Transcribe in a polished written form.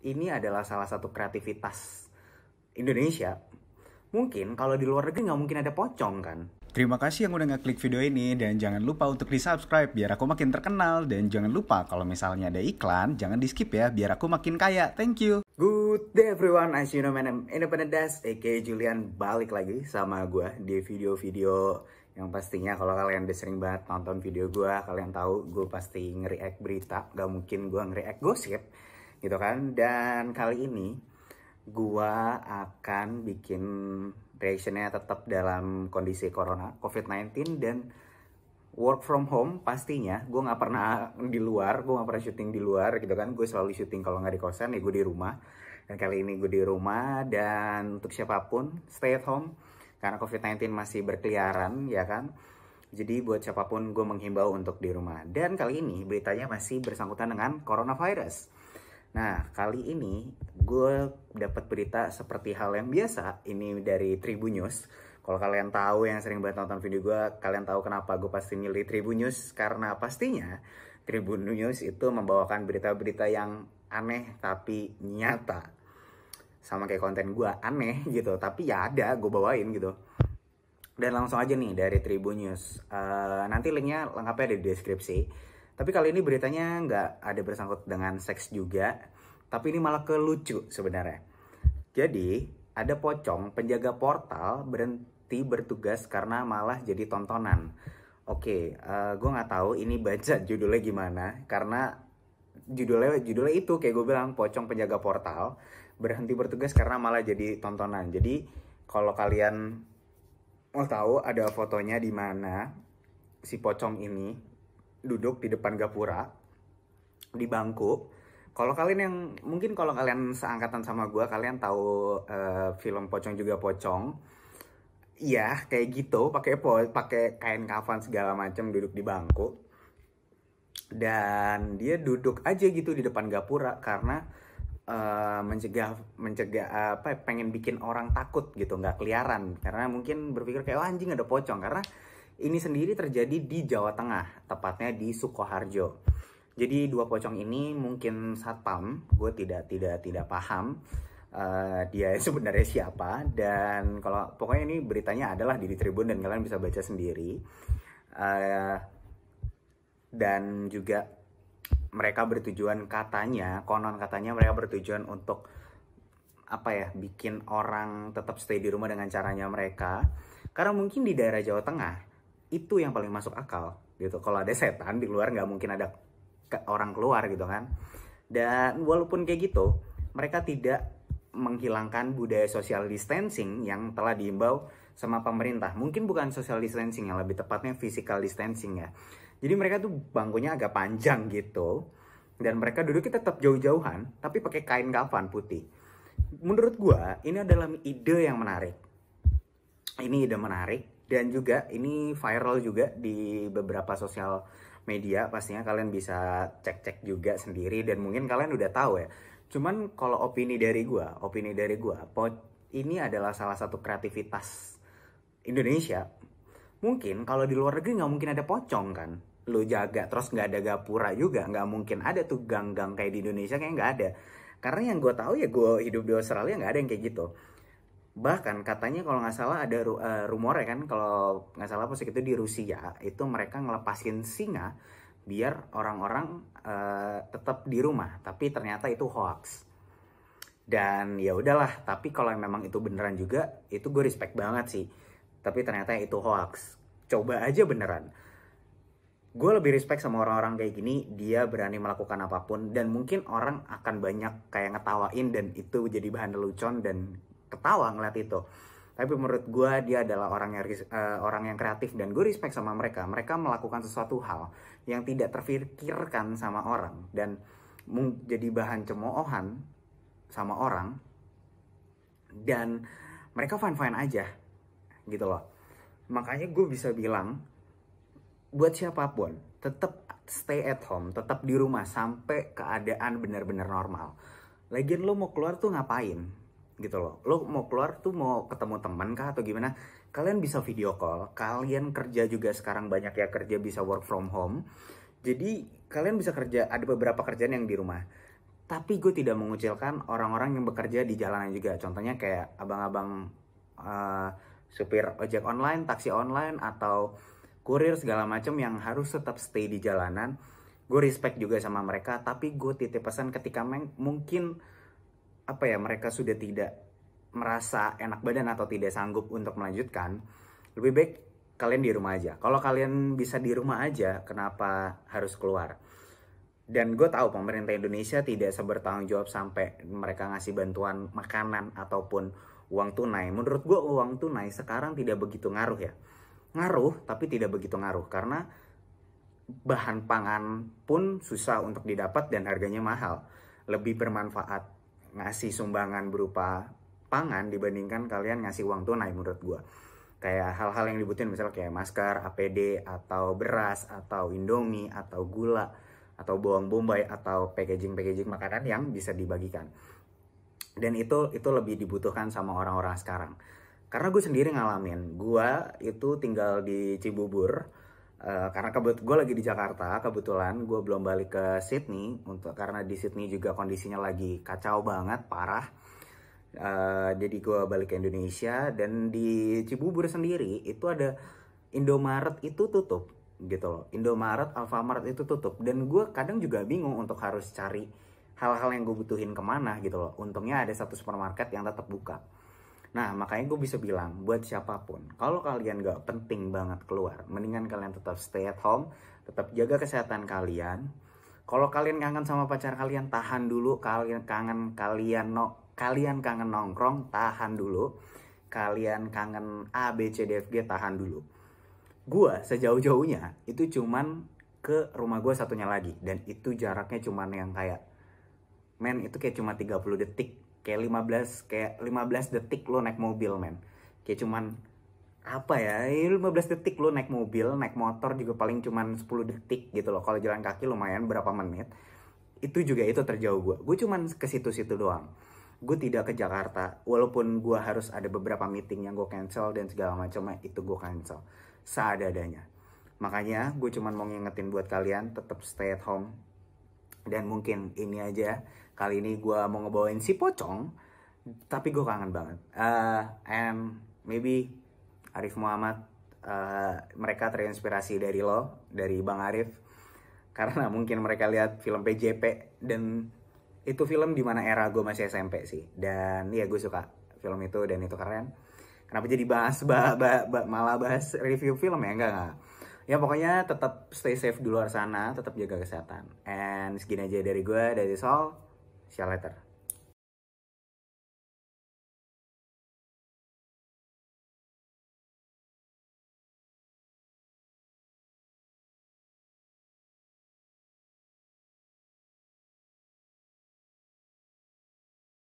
ini adalah salah satu kreativitas Indonesia. Mungkin kalau di luar negeri nggak mungkin ada pocong kan? Terima kasih yang udah ngeklik video ini dan jangan lupa untuk di-subscribe biar aku makin terkenal. Dan jangan lupa kalau misalnya ada iklan, jangan di-skip ya biar aku makin kaya. Thank you. Good day everyone, as you know my name Independent Dash, aka Julian, balik lagi sama gue di video-video yang pastinya kalau kalian udah sering banget nonton video gue, kalian tahu gue pasti nge-react berita, gak mungkin gue nge-react gosip gitu kan. Dan kali ini gue akan bikin reactionnya tetap dalam kondisi corona, COVID-19 dan work from home. Pastinya gue nggak pernah di luar, gue nggak pernah syuting di luar gitu kan. Gue selalu syuting kalau nggak di kosan ya gue di rumah. Dan kali ini gue di rumah, dan untuk siapapun stay at home karena COVID-19 masih berkeliaran ya kan. Jadi buat siapapun gue menghimbau untuk di rumah. Dan kali ini beritanya masih bersangkutan dengan coronavirus. Nah, kali ini gue dapat berita seperti hal yang biasa. Ini dari Tribun News. Kalau kalian tahu, yang sering banget nonton video gue, kalian tahu kenapa gue pasti milih Tribun News. Karena pastinya Tribun News itu membawakan berita-berita yang aneh tapi nyata. Sama kayak konten gue, aneh gitu. Tapi ya ada, gue bawain gitu. Dan langsung aja nih dari Tribun News. Nanti linknya lengkapnya ada di deskripsi. Tapi kali ini beritanya nggak ada bersangkut dengan seks juga, tapi ini malah ke lucu sebenarnya. Jadi, ada pocong penjaga portal berhenti bertugas karena malah jadi tontonan. Oke, gue nggak tahu ini baca judulnya gimana, karena judulnya itu kayak gue bilang, pocong penjaga portal berhenti bertugas karena malah jadi tontonan. Jadi, kalau kalian mau tahu, ada fotonya di mana si pocong ini duduk di depan gapura di bangku. Kalau kalian yang mungkin kalau kalian seangkatan sama gue, kalian tahu film Pocong Juga Pocong. Iya, kayak gitu, pakai kain kafan segala macam, duduk di bangku. Dan dia duduk aja gitu di depan gapura karena mencegah apa, pengen bikin orang takut gitu, nggak keliaran. Karena mungkin berpikir kayak, oh, anjing ada pocong. Karena ini sendiri terjadi di Jawa Tengah, tepatnya di Sukoharjo. Jadi dua pocong ini mungkin satpam, gue tidak paham dia sebenarnya siapa. Dan kalau pokoknya ini beritanya adalah di Tribun dan kalian bisa baca sendiri. Dan juga mereka bertujuan, konon katanya mereka bertujuan untuk apa ya, bikin orang tetap stay di rumah dengan caranya mereka. Karena mungkin di daerah Jawa Tengah itu yang paling masuk akal gitu. Kalau ada setan di luar, nggak mungkin ada orang keluar gitu kan. Dan walaupun kayak gitu, mereka tidak menghilangkan budaya social distancing yang telah diimbau sama pemerintah. Mungkin bukan social distancing, yang lebih tepatnya physical distancing ya. Jadi mereka tuh bangkunya agak panjang gitu, dan mereka duduknya tetap jauh-jauhan tapi pakai kain kafan putih. Menurut gua ini adalah ide yang menarik. Ini ide menarik. Dan juga ini viral juga di beberapa sosial media. Pastinya kalian bisa cek-cek juga sendiri dan mungkin kalian udah tahu ya. Cuman kalau opini dari gua, ini adalah salah satu kreativitas Indonesia. Mungkin kalau di luar negeri nggak mungkin ada pocong kan. Lo jaga terus nggak ada gapura juga, nggak mungkin ada tuh gang-gang kayak di Indonesia, kayak nggak ada. Karena yang gue tahu ya, gue hidup di Australia, nggak ada yang kayak gitu. Bahkan katanya kalau nggak salah ada rumor ya kan, kalau nggak salah pas itu di Rusia itu mereka ngelepasin singa biar orang-orang tetap di rumah, tapi ternyata itu hoax. Dan ya udahlah, tapi kalau memang itu beneran juga, itu gue respect banget sih. Tapi ternyata itu hoax. Coba aja beneran. Gue lebih respect sama orang-orang kayak gini, dia berani melakukan apapun, dan mungkin orang akan banyak kayak ngetawain dan itu jadi bahan lelucon dan ketawa ngeliat itu. Tapi menurut gue dia adalah orang yang kreatif dan gue respect sama mereka. Mereka melakukan sesuatu hal yang tidak terpikirkan sama orang dan jadi bahan cemoohan sama orang, dan mereka fine-fine aja gitu loh. Makanya gue bisa bilang buat siapapun tetap stay at home, tetap di rumah sampai keadaan benar-benar normal. Lagian lo mau keluar tuh ngapain? Gitu loh, lo mau keluar tuh mau ketemu teman kah atau gimana, kalian bisa video call. Kalian kerja juga sekarang banyak ya, kerja bisa work from home, jadi kalian bisa kerja, ada beberapa kerjaan yang di rumah. Tapi gue tidak mengucilkan orang-orang yang bekerja di jalanan juga. Contohnya kayak abang-abang supir ojek online, taksi online, atau kurir segala macam yang harus tetap stay di jalanan. Gue respect juga sama mereka, tapi gue titip pesan ketika mungkin mereka sudah tidak merasa enak badan atau tidak sanggup untuk melanjutkan, lebih baik kalian di rumah aja. Kalau kalian bisa di rumah aja, kenapa harus keluar? Dan gue tahu pemerintah Indonesia tidak sebertanggung jawab sampai mereka ngasih bantuan makanan ataupun uang tunai. Menurut gue uang tunai sekarang tidak begitu ngaruh ya. Ngaruh, tapi tidak begitu ngaruh. Karena bahan pangan pun susah untuk didapat dan harganya mahal. Lebih bermanfaat ngasih sumbangan berupa pangan dibandingkan kalian ngasih uang tunai menurut gue. Kayak hal-hal yang dibutuhin misalnya kayak masker, APD, atau beras, atau Indomie, atau gula, atau bawang bombay, atau packaging makanan yang bisa dibagikan. Dan itu lebih dibutuhkan sama orang-orang sekarang. Karena gue sendiri ngalamin, gue itu tinggal di Cibubur. Karena gue lagi di Jakarta, kebetulan gue belum balik ke Sydney karena di Sydney juga kondisinya lagi kacau banget, parah. Jadi gue balik ke Indonesia, dan di Cibubur sendiri itu ada Indomaret itu tutup gitu loh. Indomaret, Alfamart itu tutup, dan gue kadang juga bingung untuk harus cari hal-hal yang gue butuhin kemana gitu loh. Untungnya ada satu supermarket yang tetap buka. Nah makanya gue bisa bilang buat siapapun, kalau kalian gak penting banget keluar, mendingan kalian tetap stay at home, tetap jaga kesehatan kalian. Kalau kalian kangen sama pacar kalian, tahan dulu. Kalian kangen nongkrong, tahan dulu. Kalian kangen A, B, C, D, F, G, tahan dulu. Gue sejauh-jauhnya itu cuman ke rumah gue satunya lagi, dan itu jaraknya cuman yang kayak itu kayak cuma 30 detik, kayak 15 detik lo naik mobil, kayak cuman 15 detik lo naik mobil, naik motor juga paling cuman 10 detik gitu loh. Kalau jalan kaki lumayan berapa menit. Itu terjauh gue cuman ke situ-situ doang. Gue tidak ke Jakarta, walaupun gue harus ada beberapa meeting yang gue cancel dan segala macamnya, itu gue cancel seadanya. Makanya gue cuman mau ngingetin buat kalian tetap stay at home. Dan mungkin ini aja, kali ini gue mau ngebawain si pocong, tapi gue kangen banget. And maybe Arif Muhammad, mereka terinspirasi dari Bang Arif, karena mungkin mereka lihat film PJP, dan itu film dimana era gue masih SMP sih. Dan ya gue suka film itu, dan itu keren. Kenapa jadi malah bahas review film ya? Enggak. Ya pokoknya tetap stay safe di luar sana, tetap jaga kesehatan. And segini aja dari gue, that's all. See you later.